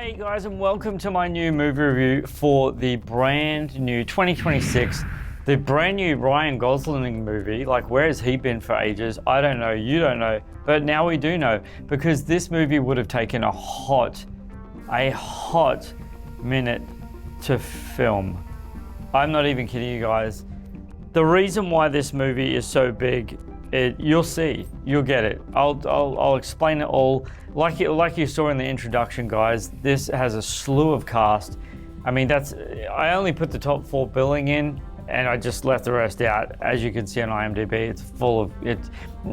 Hey guys, and welcome to my new movie review for the brand new 2026, the brand new Ryan Gosling movie. Like, where has he been for ages? I don't know, you don't know, but now we do know, because this movie would have taken a hot minute to film. I'm not even kidding you guys. The reason why this movie is so big, you'll see, you'll get it. I'll explain it all. Like you saw in the introduction, guys, this has a slew of cast. I mean, I only put the top 4 billing in, and I just left the rest out. As you can see on IMDb,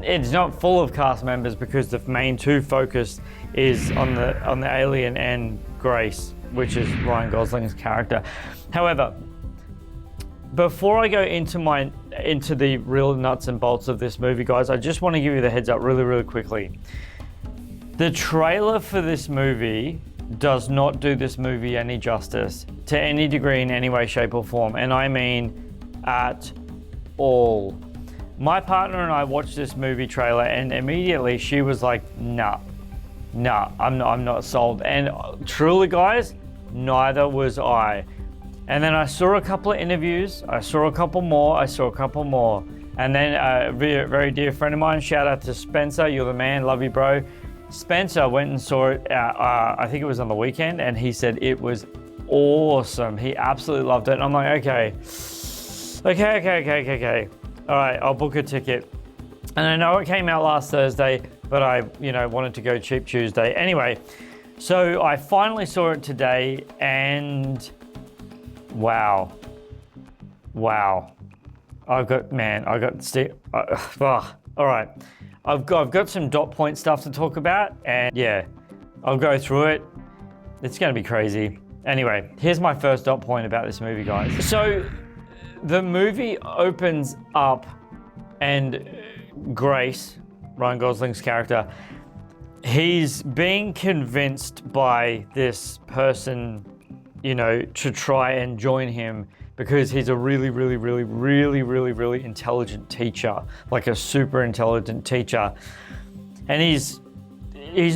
it's not full of cast members because the main 2 focus is on the alien and Grace, which is Ryan Gosling's character. However, before I go into the real nuts and bolts of this movie, guys, I just want to give you the heads up really quickly. The trailer for this movie does not do this movie any justice to any degree, in any way, shape, or form, and I mean at all. My partner and I watched this movie trailer, and immediately she was like, nah, I'm not sold. And truly, guys, neither was I. And then I saw a couple of interviews, I saw a couple more, and then a very dear friend of mine, shout out to Spencer, you're the man, love you, bro. Spencer went and saw it, I think it was on the weekend, and he said it was awesome. He absolutely loved it. And I'm like, okay. All right, I'll book a ticket. And I know it came out last Thursday, but I, wanted to go cheap Tuesday. Anyway, so I finally saw it today, and wow. All right. I've got some dot point stuff to talk about, and yeah, I'll go through it. It's going to be crazy. Anyway, here's my first dot point about this movie, guys. So the movie opens up, and Grace, Ryan Gosling's character, he's being convinced by this person, to try and join him because he's a really intelligent teacher, like a super intelligent teacher. And he's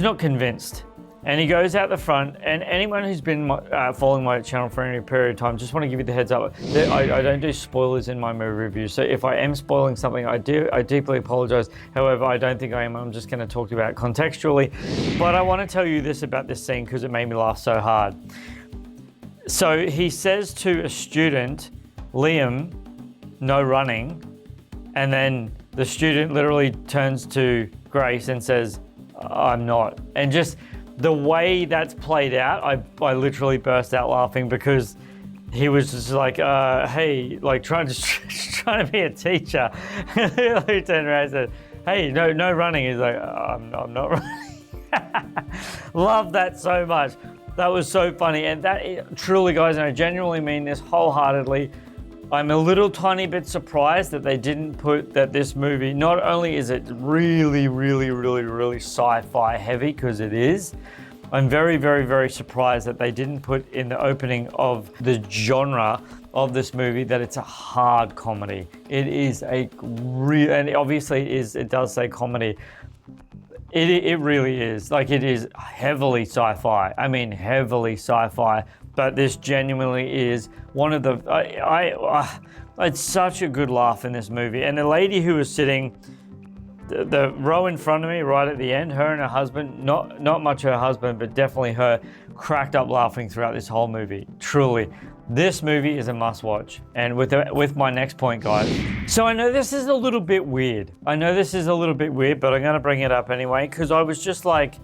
not convinced. And he goes out the front, and anyone who's been following my channel for any period of time, just want to give you the heads up. I don't do spoilers in my movie reviews, so if I am spoiling something, I deeply apologize. However, I don't think I am. I'm just going to talk about it contextually. But I want to tell you this about this scene because it made me laugh so hard. So he says to a student, Liam, no running. And then the student literally turns to Grace and says, I'm not. And just the way that's played out, I literally burst out laughing because he was just like, hey, like trying to be a teacher. He turned around and said, hey, no running. He's like, I'm not running. Love that so much. That was so funny, and truly, guys, and I genuinely mean this wholeheartedly, I'm a little tiny bit surprised that they didn't put that this movie, not only is it really sci-fi heavy, because it is, I'm very surprised that they didn't put in the opening of the genre of this movie that it's a hard comedy. It is and obviously it does say comedy. It really is. Like, it is heavily sci-fi. I mean, heavily sci-fi. But this genuinely is one of the... it's such a good laugh in this movie. And the lady who was sitting, the row in front of me, right at the end, her and her husband, not much her husband, but definitely her, cracked up laughing throughout this whole movie. Truly. This movie is a must-watch. And with my next point, guys. So I know this is a little bit weird. But I'm going to bring it up anyway, because I was just like,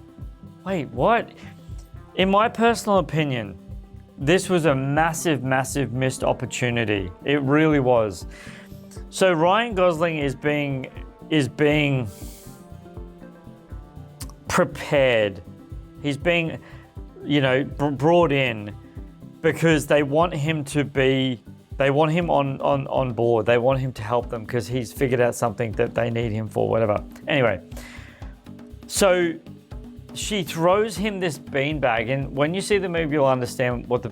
wait, what? In my personal opinion, this was a massive missed opportunity. It really was. So Ryan Gosling is being prepared. He's being, brought in because they want him on board. They want him to help them because he's figured out something that they need him for, whatever. Anyway, so she throws him this beanbag, and when you see the movie, you'll understand what a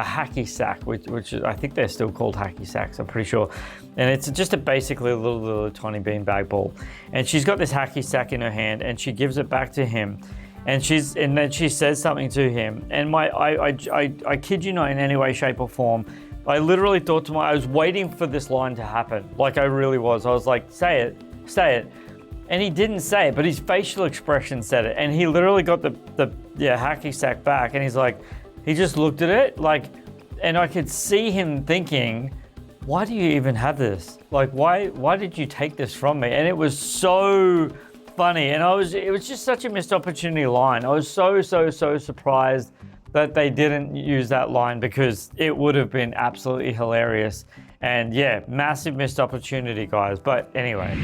hacky sack, which is, I think they're still called hacky sacks, I'm pretty sure. And it's just basically a little tiny beanbag ball. And she's got this hacky sack in her hand, and she gives it back to him. and then she says something to him, and I kid you not, in any way, shape, or form, I literally thought I was waiting for this line to happen. Like, I really was. I was like, say it. And he didn't say it, but his facial expression said it. And he literally got the hacky sack back, and he's like, he just looked at it, like, and I could see him thinking, why do you even have this? Like, why did you take this from me? And it was so funny, and it was just such a missed opportunity line. I was so surprised that they didn't use that line, because it would have been absolutely hilarious. And yeah, massive missed opportunity, guys. But anyway,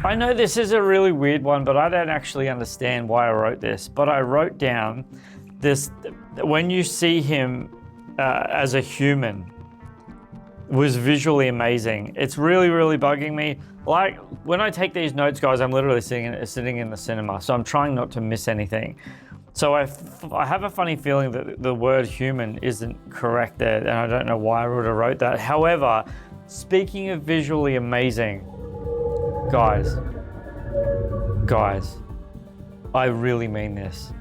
I know this is a really weird one, but I don't actually understand why I wrote this. But I wrote down this, when you see him as a human, was visually amazing. It's really bugging me. Like, when I take these notes, guys, I'm literally sitting in the cinema, so I'm trying not to miss anything. So I have a funny feeling that the word human isn't correct there, and I don't know why I would have wrote that. However, speaking of visually amazing, guys, I really mean this.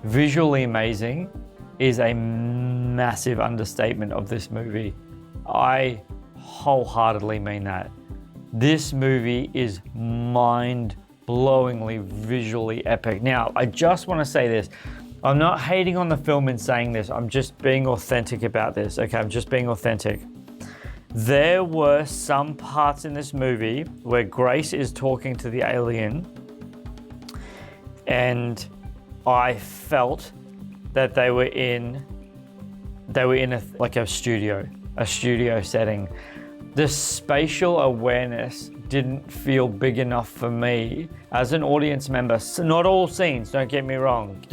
Visually amazing is a massive understatement of this movie. I wholeheartedly mean that. This movie is mind-blowingly visually epic. Now, I just want to say this. I'm not hating on the film in saying this. I'm just being authentic about this. Okay, I'm just being authentic. There were some parts in this movie where Grace is talking to the alien, and I felt that they were in a studio setting. The spatial awareness didn't feel big enough for me as an audience member. So not all scenes, don't get me wrong.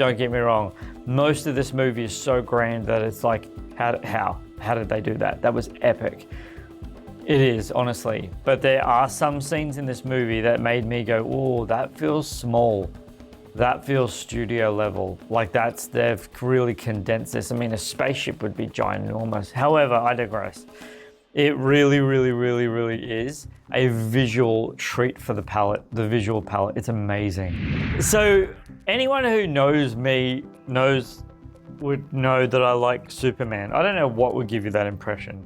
Most of this movie is so grand that it's like, how did they do that? That was epic. It is, honestly. But there are some scenes in this movie that made me go, oh, that feels small. That feels studio level. Like, they've really condensed this. I mean, a spaceship would be ginormous. However, I digress. It really is a visual treat for the palate, the visual palette. It's amazing. So anyone who knows me would know that I like Superman. I don't know what would give you that impression.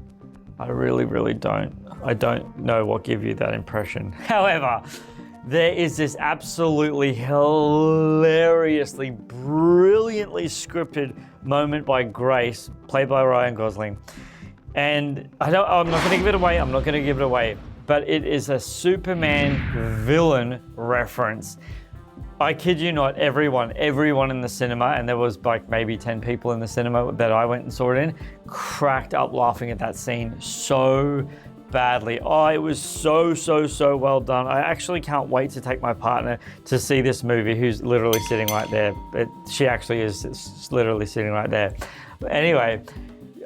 I really don't. I don't know what gives you that impression. However, there is this absolutely hilariously, brilliantly scripted moment by Grace, played by Ryan Gosling. And I'm not going to give it away, but it is a Superman villain reference. I kid you not, everyone in the cinema, and there was like maybe 10 people in the cinema that I went and saw it in, cracked up laughing at that scene so badly. Oh, it was so well done. I actually can't wait to take my partner to see this movie, who's literally sitting right there. She actually is literally sitting right there. But anyway,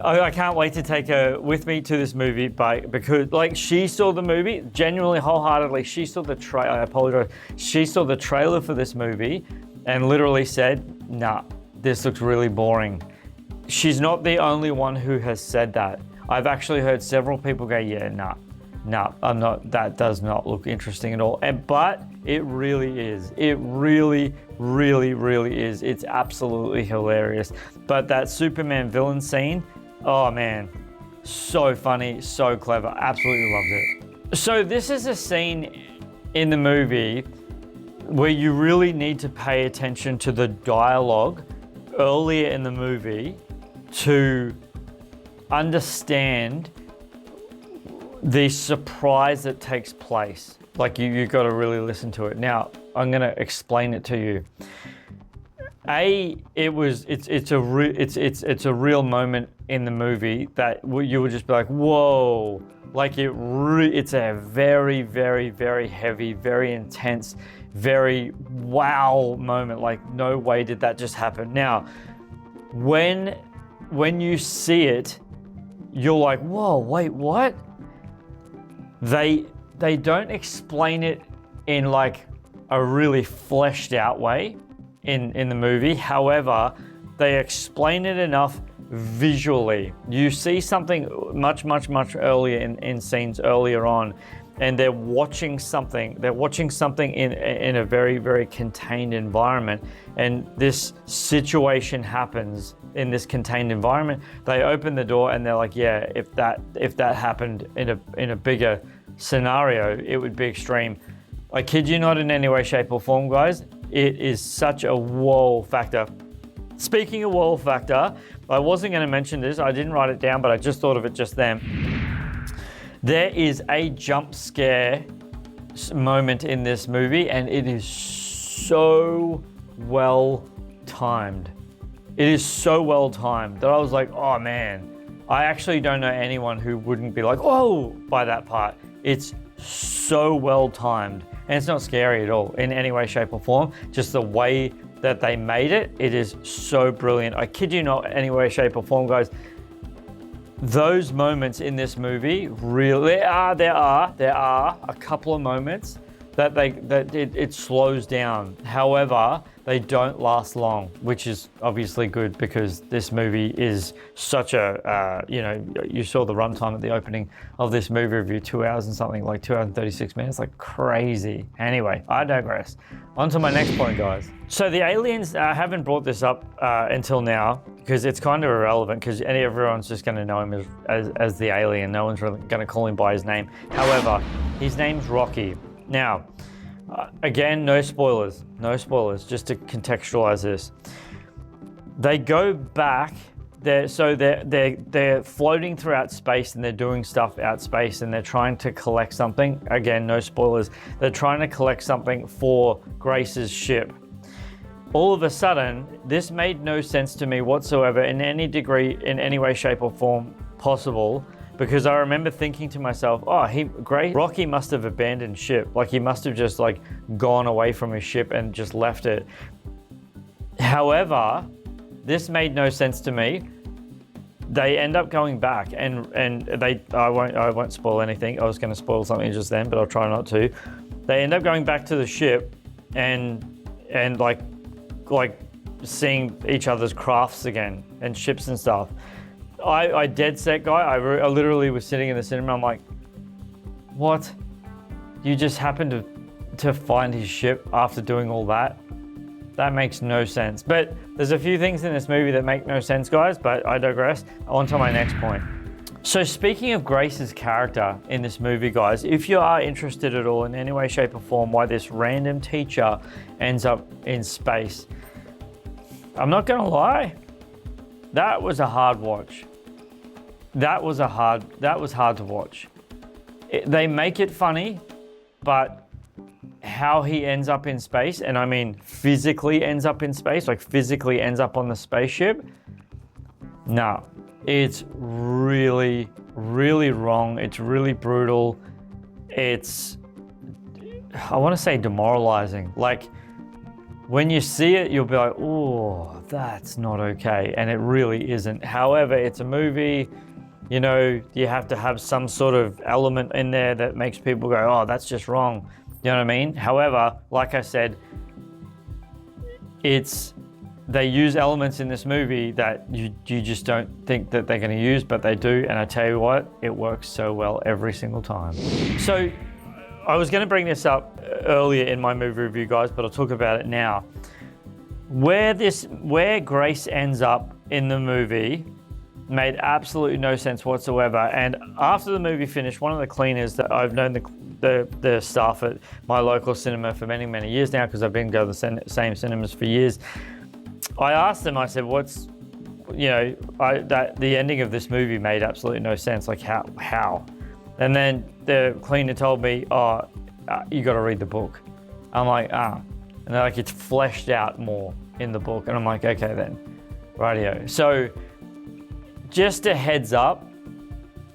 I can't wait to take her with me to this movie, because like, she saw the movie, genuinely, wholeheartedly, she saw the trailer. I apologize. She saw the trailer for this movie and literally said, nah, this looks really boring. She's not the only one who has said that. I've actually heard several people go, yeah, nah, that does not look interesting at all. But it really is. It really is. It's absolutely hilarious. But that Superman villain scene, oh man, so funny, so clever. Absolutely loved it. So this is a scene in the movie where you really need to pay attention to the dialogue earlier in the movie to understand the surprise that takes place. Like, you got to really listen to it. Now, I'm going to explain it to you. It's a real moment in the movie that you would just be like, whoa, like it's a very heavy, very intense, very wow moment. Like, no way did that just happen. Now, when you see it, you're like, whoa, wait, what? They don't explain it in like a really fleshed out way in the movie. However, they explain it enough visually. You see something much earlier in scenes earlier on, and they're watching something. They're watching something in a very, very contained environment, and this situation happens in this contained environment. They open the door and they're like, yeah, if that happened in a bigger scenario, it would be extreme. I kid you not, in any way, shape, or form, guys. It is such a whoa factor. Speaking of whoa factor, I wasn't going to mention this. I didn't write it down, but I just thought of it just then. There is a jump scare moment in this movie, and it is so well timed. It is so well timed that I was like, oh man, I actually don't know anyone who wouldn't be like, oh, by that part. It's so well timed, and it's not scary at all in any way, shape, or form. Just the way that they made it, it is so brilliant. I kid you not, any way, shape, or form, guys. Those moments in this movie, really, there are a couple of moments that it slows down. However, they don't last long, which is obviously good because this movie is such a, you saw the runtime at the opening of this movie review, 2 hours and something, like 2 hours and 36 minutes, like crazy. Anyway, I digress. On to my next point, guys. So the aliens, I haven't brought this up until now because it's kind of irrelevant because everyone's just going to know him as the alien. No one's really going to call him by his name. However, his name's Rocky. Now, again, no spoilers, just to contextualize this. They go back, they're floating throughout space and they're doing stuff out space and they're trying to collect something. Again, no spoilers. They're trying to collect something for Grace's ship. All of a sudden, this made no sense to me whatsoever in any degree, in any way, shape, or form possible. Because I remember thinking to myself, Rocky must have abandoned ship. Like he must have just like gone away from his ship and just left it. However, this made no sense to me. They end up going back and I won't spoil anything. I was going to spoil something just then, but I'll try not to. They end up going back to the ship and like seeing each other's crafts again and ships and stuff. I dead set, guy. I literally was sitting in the cinema. I'm like, what? You just happened to find his ship after doing all that? That makes no sense. But there's a few things in this movie that make no sense, guys, but I digress. On to my next point. So speaking of Grace's character in this movie, guys, if you are interested at all in any way, shape, or form why this random teacher ends up in space, I'm not gonna lie, that was a hard watch. That was hard to watch. They make it funny, but how he ends up in space, and I mean physically ends up in space, like physically ends up on the spaceship, no. It's really, really wrong. It's really brutal. It's, I want to say demoralizing. Like, when you see it, you'll be like, oh, that's not okay. And it really isn't. However, it's a movie, you know, you have to have some sort of element in there that makes people go, oh, that's just wrong. You know what I mean? However, like I said, they use elements in this movie that you just don't think that they're going to use, but they do. And I tell you what, it works so well every single time. So I was going to bring this up earlier in my movie review, guys, but I'll talk about it now. Where Grace ends up in the movie made absolutely no sense whatsoever. And after the movie finished, one of the cleaners that I've known the staff at my local cinema for many, many years now, because I've been going to the same cinemas for years, I asked them, I said, the ending of this movie made absolutely no sense. Like how? And then the cleaner told me, you got to read the book. I'm like, And they're like, it's fleshed out more in the book. And I'm like, okay then, rightio. So just a heads up,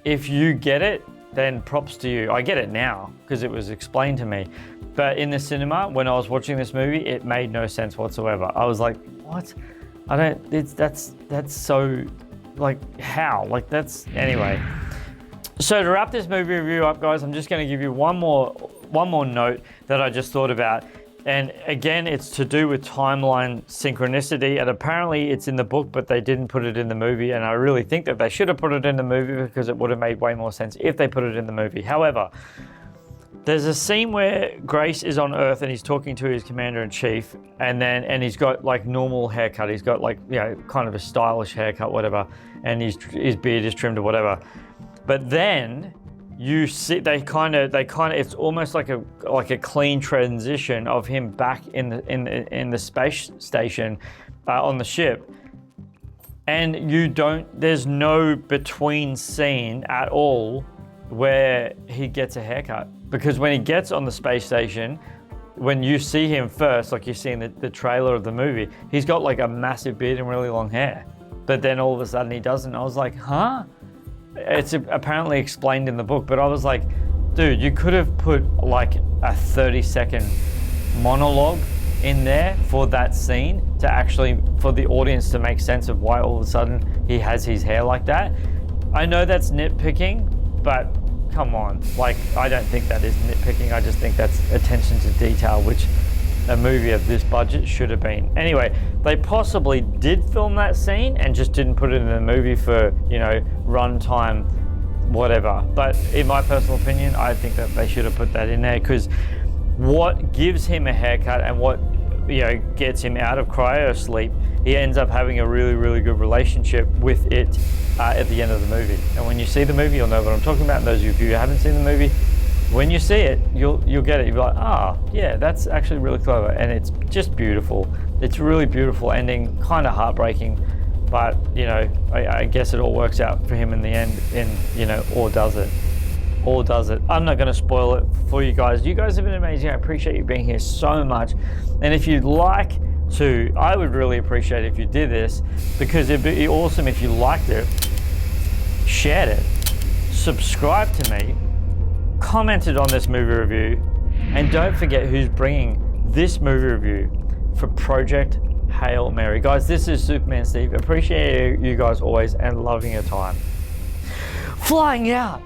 if you get it, then props to you. I get it now because it was explained to me. But in the cinema, when I was watching this movie, it made no sense whatsoever. I was like, what? That's so, like, how? Like, that's, anyway. So to wrap this movie review up, guys, I'm just going to give you one more note that I just thought about. And again, it's to do with timeline synchronicity. And apparently it's in the book, but they didn't put it in the movie. And I really think that they should have put it in the movie because it would have made way more sense if they put it in the movie. However, There's a scene where Grace is on Earth and he's talking to his commander-in-chief, and he's got like normal haircut. He's got like, you know, kind of a stylish haircut, whatever, and his beard is trimmed or whatever. But then you see it's almost like a clean transition of him back in the space station on the ship. And there's no between scene at all where he gets a haircut. Because when he gets on the space station, when you see him first, like you see in the trailer of the movie, he's got like a massive beard and really long hair. But then all of a sudden he doesn't. I was like, huh? It's apparently explained in the book, but I was like, dude, you could have put like a 30-second monologue in there for that scene to actually, for the audience to make sense of why all of a sudden he has his hair like that. I know that's nitpicking, but come on, like, I don't think that is nitpicking. I just think that's attention to detail, which a movie of this budget should have been. Anyway, they possibly did film that scene and just didn't put it in the movie for, you know, runtime, whatever. But in my personal opinion, I think that they should have put that in there, because what gives him a haircut and what, you know, gets him out of cryo sleep, he ends up having a really, really good relationship with it at the end of the movie. And when you see the movie, you'll know what I'm talking about. And those of you who haven't seen the movie, when you see it, you'll get it. You'll be like, yeah, that's actually really clever. And it's just beautiful. It's a really beautiful ending, kind of heartbreaking, but, you know, I guess it all works out for him in the end, you know, or does it? Or does it? I'm not going to spoil it for you guys. You guys have been amazing. I appreciate you being here so much. And if you'd like to, I would really appreciate it if you did this, because it'd be awesome if you liked it, shared it, subscribed to me, commented on this movie review, and don't forget who's bringing this movie review for Project Hail Mary. Guys, this is Superman Steve. Appreciate you guys always and loving your time. Flying out.